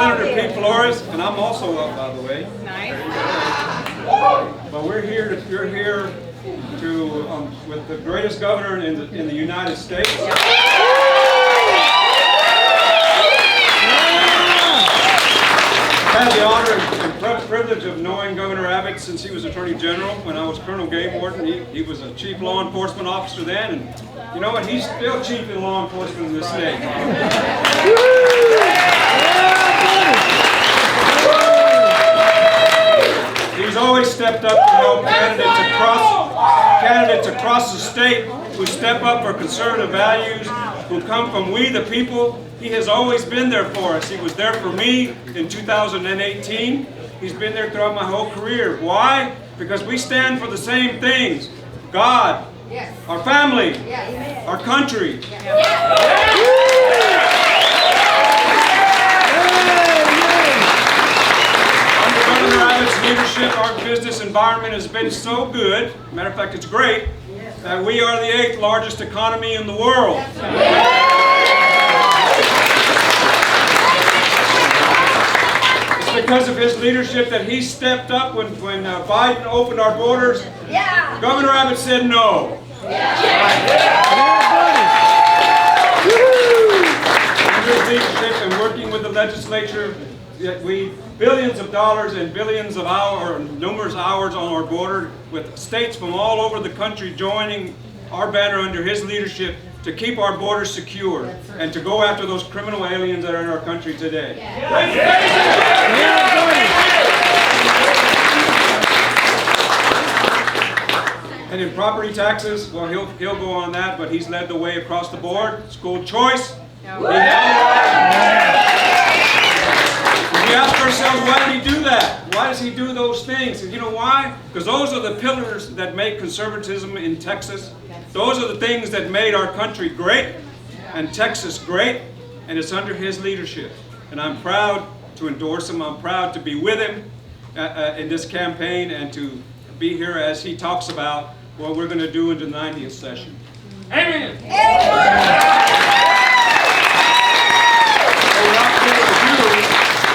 Senator Pete Flores, and I'm also up, by the way. Nice. But we're here to with the greatest governor in the United States. I had the honor and privilege of knowing Governor Abbott since he was Attorney General. When I was Colonel Game Warden, he was a chief law enforcement officer then, and you know what? He's still chief in law enforcement in this state. He's always stepped up to help candidates across the state who step up for conservative values, who come from we the people. He has always been there for us. He was there for me in 2018. He's been there throughout my whole career. Why? Because we stand for the same things. God, yes. Our family, yes. Our country. Yes. Governor Abbott's leadership, our business environment has been so good, matter of fact it's great, that we are the 8th largest economy in the world. It's because of his leadership that he stepped up when Biden opened our borders. Governor Abbott said no. Under his leadership and working with the legislature, billions of dollars and billions of numerous hours on our border, with states from all over the country joining our banner under his leadership to keep our borders secure and to go after those criminal aliens that are in our country today. And in property taxes, well, he'll go on that, but he's led the way across the board. School choice. We ask ourselves, why did he do that? Why does he do those things? And you know why? Because those are the pillars that make conservatism in Texas. Those are the things that made our country great and Texas great, and it's under his leadership. And I'm proud to endorse him. I'm proud to be with him in this campaign and to be here as he talks about what we're going to do in the 90th session. Amen.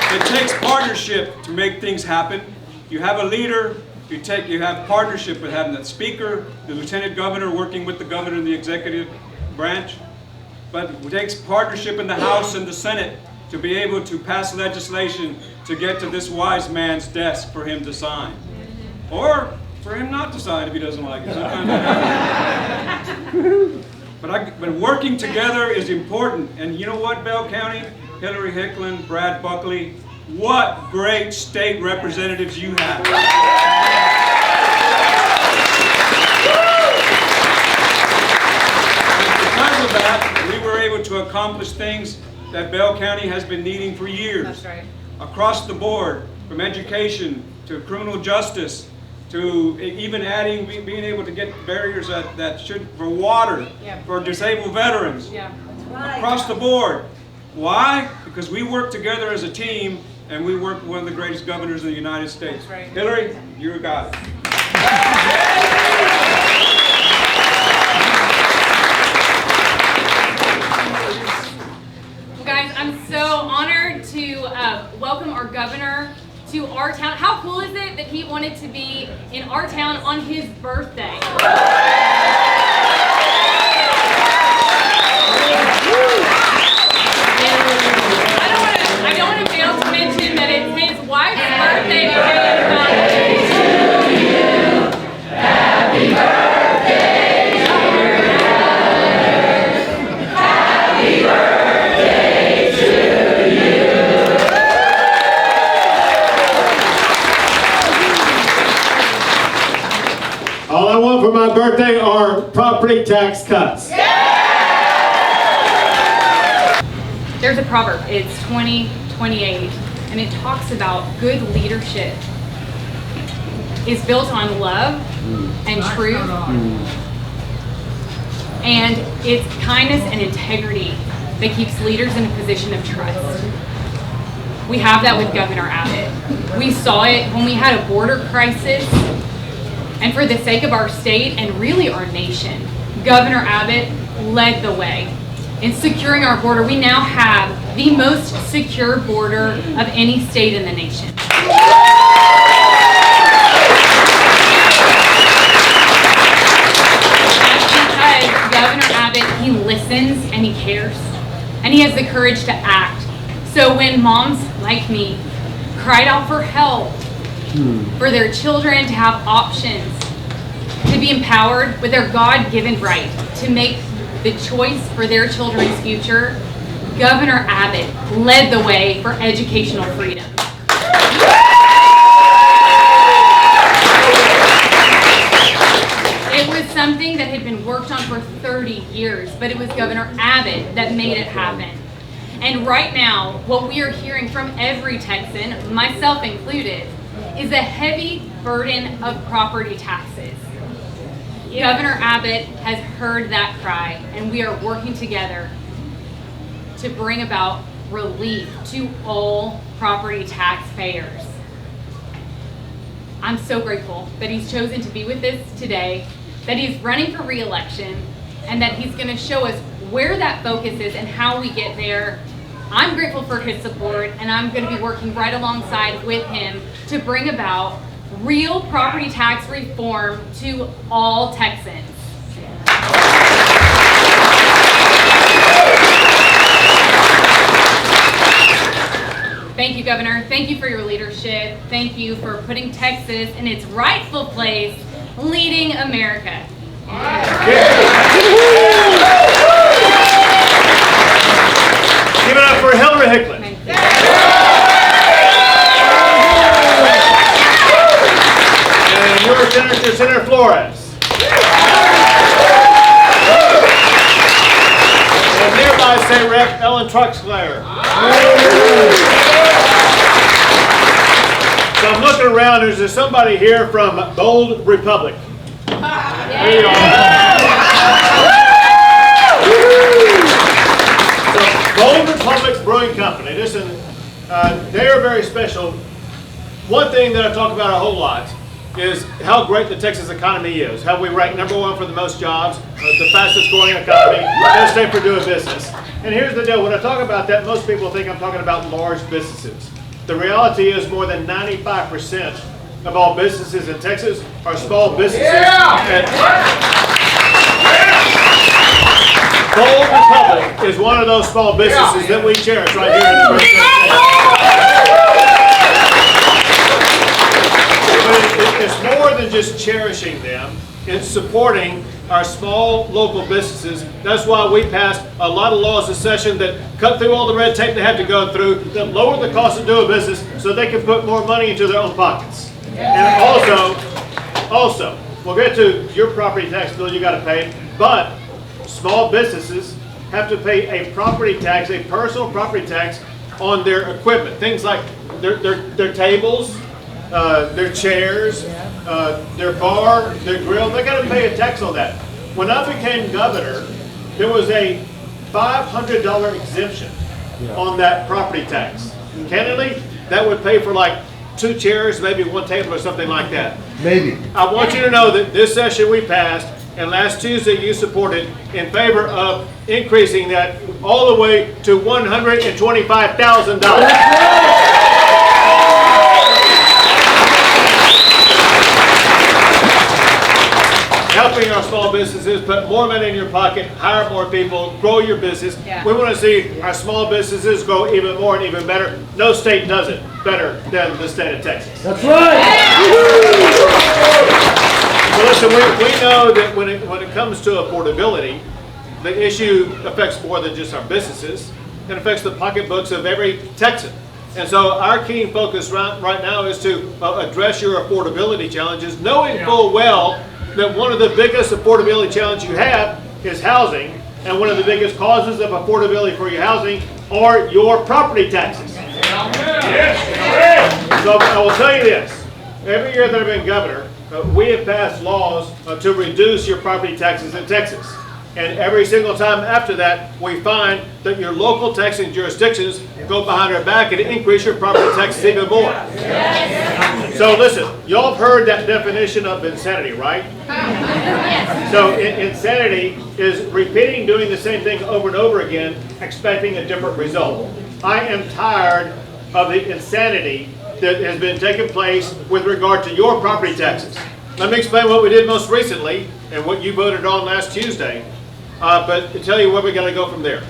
It takes partnership to make things happen. You have a leader, you have partnership with having that speaker, the lieutenant governor working with the governor in the executive branch. But it takes partnership in the House and the Senate to be able to pass legislation to get to this wise man's desk for him to sign. Or for him not to sign if he doesn't like it. But working together is important. And you know what, Bell County? Hillary Hicklin, Brad Buckley, what great state representatives you have. And because of that, we were able to accomplish things that Bell County has been needing for years. That's right. Across the board, from education to criminal justice, to even adding, being able to get barriers for water, for disabled veterans, across the board. Why? Because we work together as a team, and we work with one of the greatest governors in the United States. Right. Hillary, you got it. Well, guys, I'm so honored to welcome our governor to our town. How cool is it that he wanted to be in our town on his birthday? I don't want to fail to mention that it's his wife's birthday today. To you. Happy birthday, dear Heather. Happy birthday to you. All I want for my birthday are property tax cuts. There's a proverb, it's 20:28, and it talks about good leadership is built on love and truth, and it's kindness and integrity that keeps leaders in a position of trust. We have that with Governor Abbott. We saw it when we had a border crisis, and for the sake of our state and really our nation, Governor Abbott led the way. In securing our border, we now have the most secure border of any state in the nation. That's because Governor Abbott, he listens and he cares, and he has the courage to act. So when moms like me cried out for help, for their children to have options, to be empowered with their God-given right to make the choice for their children's future, Governor Abbott led the way for educational freedom. It was something that had been worked on for 30 years, but it was Governor Abbott that made it happen. And right now, what we are hearing from every Texan, myself included, is a heavy burden of property taxes. Governor Abbott has heard that cry, and we are working together to bring about relief to all property taxpayers. I'm so grateful that he's chosen to be with us today, that he's running for re-election, and that he's going to show us where that focus is and how we get there. I'm grateful for his support, and I'm going to be working right alongside with him to bring about real property tax reform to all Texans. Thank you, Governor. Thank you for your leadership. Thank you for putting Texas in its rightful place, leading America. Give it up for Hillary Hicklin. Thank you. And your Senator, Senator Flores. And nearby State Rep Ellen Truxlayer. So I'm looking around, is there somebody here from Bold Republic? There you are. So Bold Republic's Brewing Company, listen, they are very special. One thing that I talk about a whole lot is how great the Texas economy is. How we rank #1 for the most jobs, the fastest growing economy, best state for doing business. And here's the deal, when I talk about that, most people think I'm talking about large businesses. The reality is more than 95% of all businesses in Texas are small businesses. And Bold Republic is one of those small businesses that we cherish right here in the great state of Texas. But it's more than just cherishing them. It's supporting our small local businesses. That's why we passed a lot of laws this session that cut through all the red tape they have to go through, that lower the cost of doing business so they can put more money into their own pockets. And also, we'll get to your property tax bill you got to pay, but small businesses have to pay a property tax, a personal property tax on their equipment. Things like their tables, their chairs, their bar, their grill. They got to pay a tax on that. When I became governor, there was a $500 exemption on that property tax. Candidly, that would pay for like 2 chairs, maybe 1 table or something like that. Maybe. I want you to know that this session we passed, and last Tuesday you supported in favor of increasing that all the way to $125,000. Helping our small businesses, put more money in your pocket, hire more people, grow your business. Yeah. We want to see our small businesses grow even more and even better. No state does it better than the state of Texas. That's right. Well, listen, we know that when it comes to affordability, the issue affects more than just our businesses. It affects the pocketbooks of every Texan. And so our keen focus right now is to address your affordability challenges, knowing full well that one of the biggest affordability challenges you have is housing, and one of the biggest causes of affordability for your housing are your property taxes. So I will tell you this, every year that I've been governor, we have passed laws to reduce your property taxes in Texas. And every single time after that, we find that your local taxing jurisdictions go behind our back and increase your property taxes even more. So listen, y'all have heard that definition of insanity, right? So insanity is repeating doing the same thing over and over again, expecting a different result. I am tired of the insanity that has been taking place with regard to your property taxes. Let me explain what we did most recently and what you voted on last Tuesday, but to tell you where we got to go from there.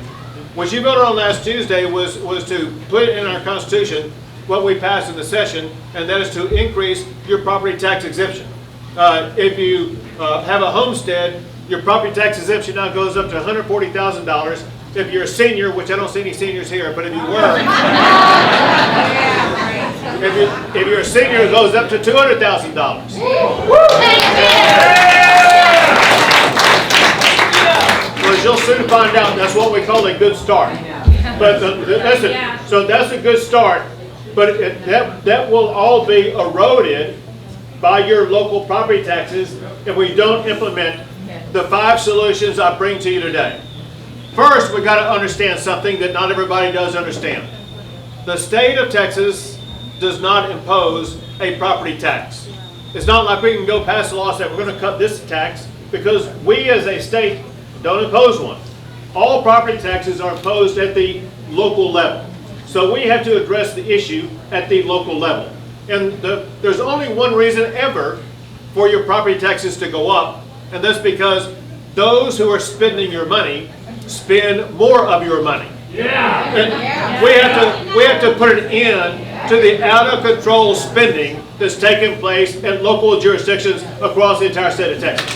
What you voted on last Tuesday was to put in our Constitution what we passed in the session, and that is to increase your property tax exemption. If you have a homestead, your property tax exemption now goes up to $140,000. If you're a senior, which I don't see any seniors here, but if you were, if you're a senior, it goes up to $200,000. Well, you'll soon find out that's what we call a good start. But listen, so that's a good start, but that will all be eroded by your local property taxes if we don't implement the 5 solutions I bring to you today. First, we've got to understand something that not everybody does understand. The state of Texas does not impose a property tax. It's not like we can go pass a law and say we're going to cut this tax, because we as a state don't impose one. All property taxes are imposed at the local level. So we have to address the issue at the local level. And there's only one reason ever for your property taxes to go up, and that's because those who are spending your money spend more of your money. And we have to put an end to the out of control spending that's taking place at local jurisdictions across the entire state of Texas.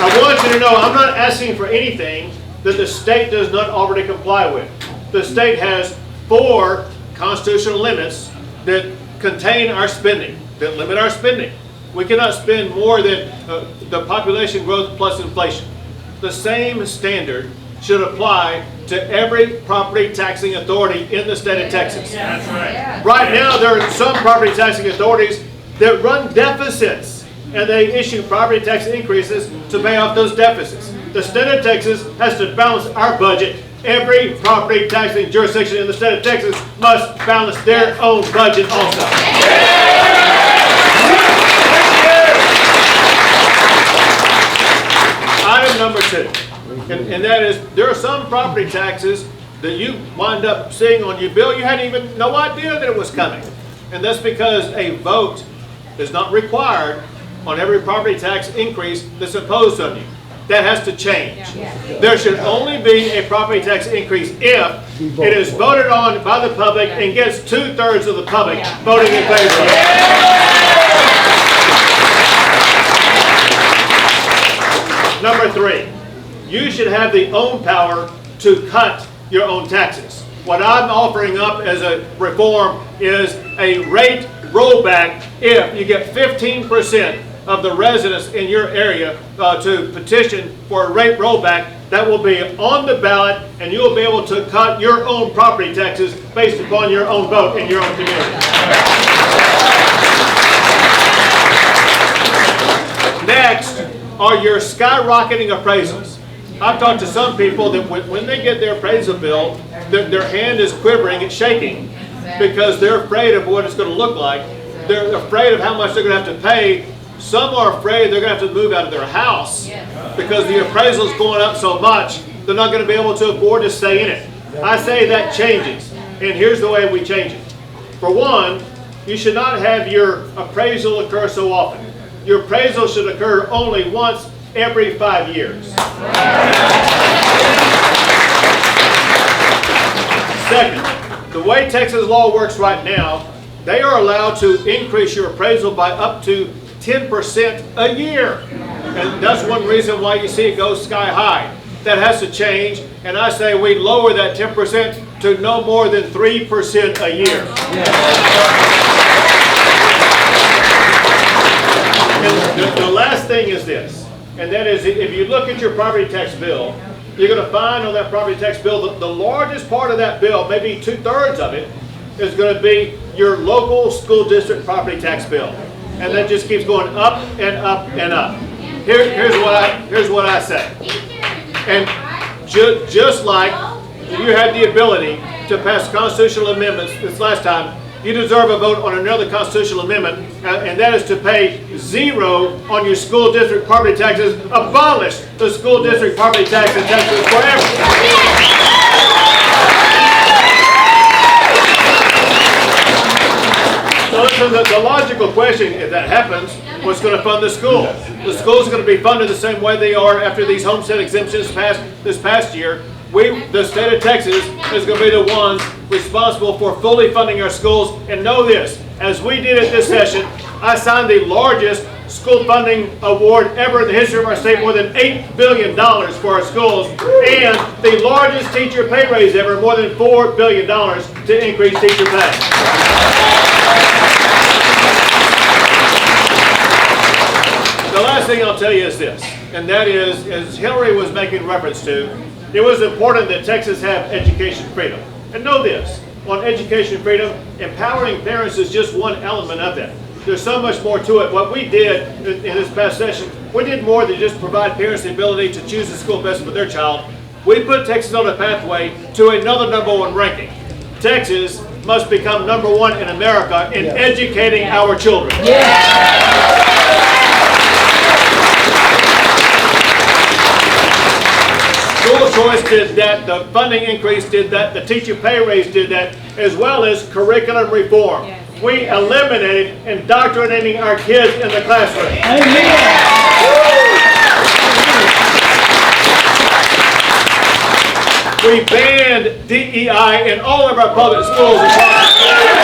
I want you to know I'm not asking for anything that the state does not already comply with. The state has 4 constitutional limits that contain our spending, that limit our spending. We cannot spend more than the population growth plus inflation. The same standard should apply to every property taxing authority in the state of Texas. That's right. Right now, there are some property taxing authorities that run deficits, and they issue property tax increases to pay off those deficits. The state of Texas has to balance our budget. Every property taxing jurisdiction in the state of Texas must balance their own budget also. Item number 2, and that is, there are some property taxes that you wind up seeing on your bill you hadn't even no idea that it was coming. And that's because a vote is not required on every property tax increase that's imposed on you. That has to change. There should only be a property tax increase if it is voted on by the public and gets 2/3 of the public voting in favor of it. Number 3, you should have the own power to cut your own taxes. What I'm offering up as a reform is a rate rollback if you get 15% of the residents in your area to petition for a rate rollback. That will be on the ballot, and you will be able to cut your own property taxes based upon your own vote in your own community. Next are your skyrocketing appraisals. I've talked to some people that when they get their appraisal bill, their hand is quivering, it's shaking, because they're afraid of what it's going to look like. They're afraid of how much they're going to have to pay. Some are afraid they're going to have to move out of their house because the appraisal is going up so much, they're not going to be able to afford to stay in it. I say that changes, and here's the way we change it. For one, you should not have your appraisal occur so often. Your appraisal should occur only once every 5 years. Second, the way Texas law works right now, they are allowed to increase your appraisal by up to 10% a year. And that's one reason why you see it go sky high. That has to change, and I say we lower that 10% to no more than 3% a year. And the last thing is this, and that is if you look at your property tax bill, you're going to find on that property tax bill the largest part of that bill, maybe 2/3 of it, is going to be your local school district property tax bill. And that just keeps going up and up and up. Here's what I say. And just like you had the ability to pass constitutional amendments this last time you deserve a vote on another constitutional amendment, and that is to pay 0 on your school district property taxes. Abolish the school district property tax in Texas forever. So listen, the logical question, if that happens, what's going to fund the school? The school's going to be funded the same way they are after these homestead exemptions passed this past year. The state of Texas is going to be the ones responsible for fully funding our schools. And know this, as we did at this session, I signed the largest school funding award ever in the history of our state, more than $8 billion for our schools, and the largest teacher pay raise ever, more than $4 billion to increase teacher pay. The last thing I'll tell you is this, and that is, as Hillary was making reference to, it was important that Texas have education freedom. And know this, on education freedom, empowering parents is just one element of that. There's so much more to it. What we did in this past session, we did more than just provide parents the ability to choose the school best for their child. We put Texas on a pathway to another #1 ranking. Texas must become #1 in America in educating our children. School choice did that, the funding increase did that, the teacher pay raise did that, as well as curriculum reform. We eliminated indoctrinating our kids in the classroom. We banned DEI in all of our public schools across the state.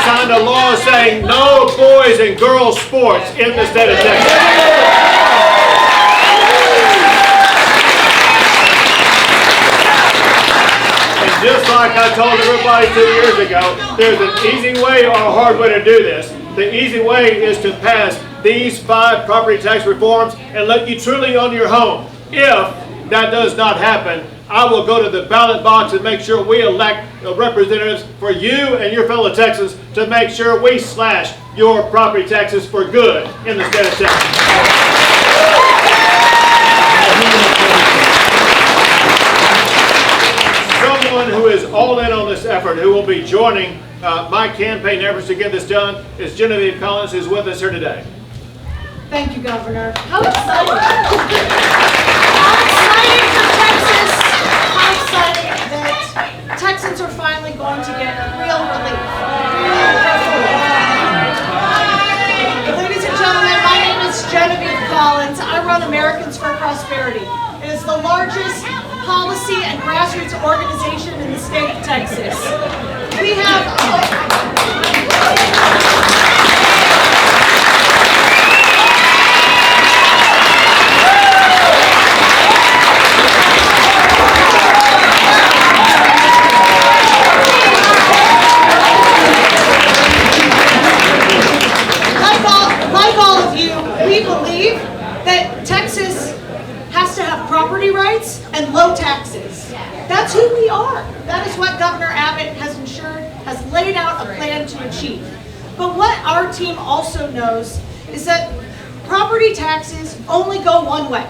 Signed a law saying no boys and girls sports in the state of Texas. And just like I told everybody 2 years ago, there's an easy way or a hard way to do this. The easy way is to pass these 5 property tax reforms and let you truly own your home. If that does not happen, I will go to the ballot box and make sure we elect representatives for you and your fellow Texans to make sure we slash your property taxes for good in the state of Texas. Someone who is all in on this effort, who will be joining my campaign efforts to get this done, is Genevieve Collins, who's with us here today. Thank you, Governor. How exciting! How exciting for Texas! How exciting that Texans are finally going to get real relief. Ladies and gentlemen, my name is Genevieve Collins. I run Americans for Prosperity. It is the largest policy and grassroots organization in the state of Texas. We have like all of you, we believe that Texas has to have property rights and low taxes. That's who we are. That is what Governor Abbott has ensured, has laid out a plan to achieve. But what our team also knows is that property taxes only go one way.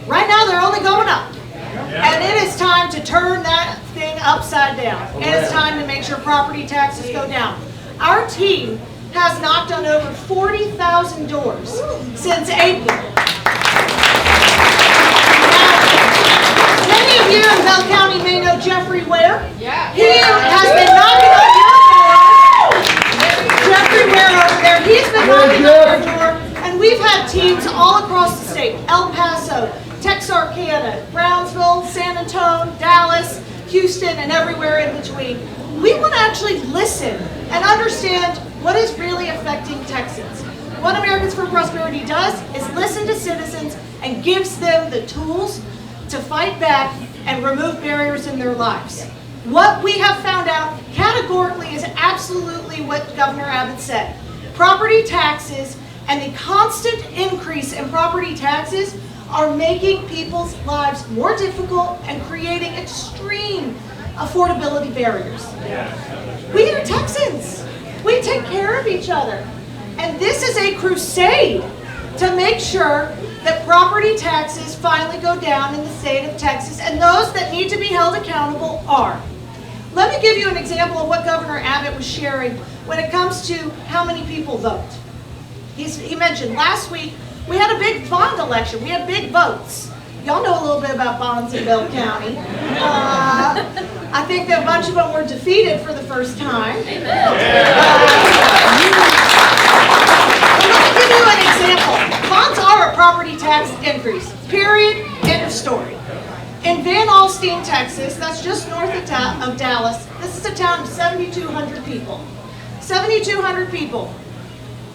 Right now they're only going up. And it is time to turn that thing upside down. It is time to make sure property taxes go down. Our team has knocked on over 40,000 doors since April. Many of you in Bell County may know Jeffrey Ware. He has been knocking on your door. Jeffrey Ware over there, he's been knocking on your door. And we've had teams all across the state, El Paso, Texarkana, Brownsville, San Antonio, Dallas, Houston, and everywhere in between. We want to actually listen and understand what is really affecting Texans. What Americans for Prosperity does is listen to citizens and gives them the tools to fight back and remove barriers in their lives. What we have found out categorically is absolutely what Governor Abbott said. Property taxes and the constant increase in property taxes are making people's lives more difficult and creating extreme affordability barriers. We are Texans. We take care of each other. And this is a crusade to make sure that property taxes finally go down in the state of Texas, and those that need to be held accountable are. Let me give you an example of what Governor Abbott was sharing when it comes to how many people vote. He mentioned last week we had a big bond election. We had big votes. Y'all know a little bit about bonds in Bell County. I think that a bunch of them were defeated for the first time. Let me give you an example. Bonds are a property tax increase. Period. End of story. In Van Alstyne, Texas, that's just north of Dallas, this is a town of 7,200 people. 7,200 people.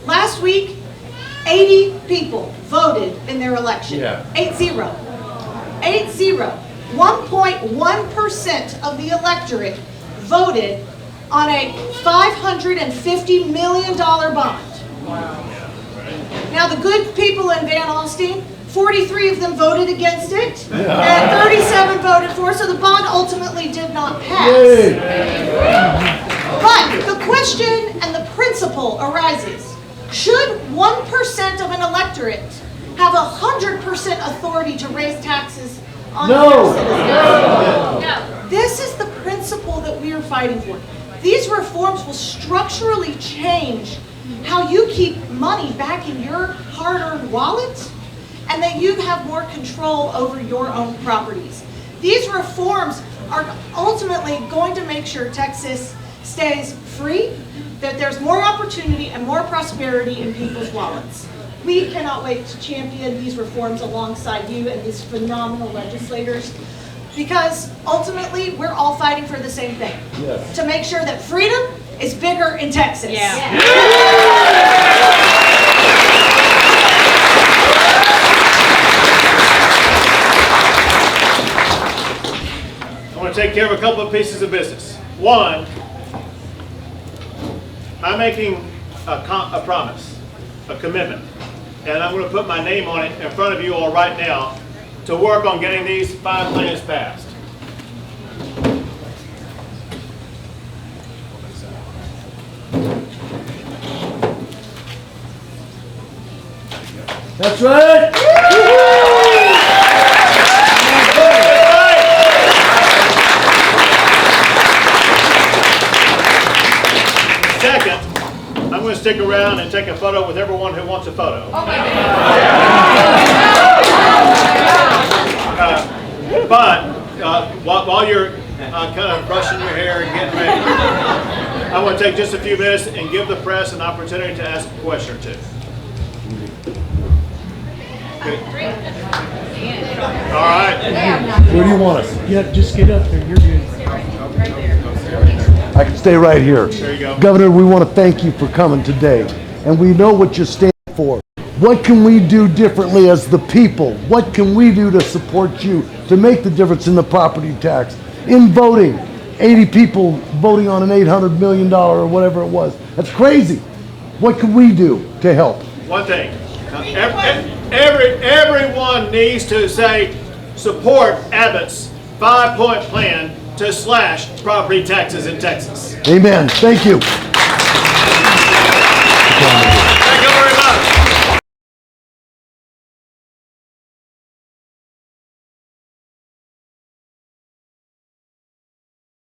Last week, 80 people voted in their election. 8-0. 8-0. 1.1% of the electorate voted on a $550 million bond. Now, the good people in Van Alstyne, 43 of them voted against it, and 37 voted for it, so the bond ultimately did not pass. But the question and the principle arises, should 1% of an electorate have 100% authority to raise taxes on their citizens? No. This is the principle that we are fighting for. These reforms will structurally change how you keep money back in your hard-earned wallet, and that you have more control over your own properties. These reforms are ultimately going to make sure Texas stays free, that there's more opportunity and more prosperity in people's wallets. We cannot wait to champion these reforms alongside you and these phenomenal legislators, because ultimately we're all fighting for the same thing. Yes. To make sure that freedom is bigger in Texas. I want to take care of a couple of pieces of business. One, I'm making a promise, a commitment, and I'm going to put my name on it in front of you all right now to work on getting these 5 plans passed. That's right. Second, I'm going to stick around and take a photo with everyone who wants a photo. While you're kind of brushing your hair and getting ready, I want to take just a few minutes and give the press an opportunity to ask a question or two. Okay. All right. Where do you want us? Yeah, just get up there. You're good. I can stay right here. There you go. Governor, we want to thank you for coming today. And we know what you stand for. What can we do differently as the people? What can we do to support you to make the difference in the property tax? In voting, 80 people voting on an $800 million or whatever it was. That's crazy. What can we do to help? One thing. Everyone needs to say support Abbott's 5-point plan to slash property taxes in Texas. Amen. Thank you.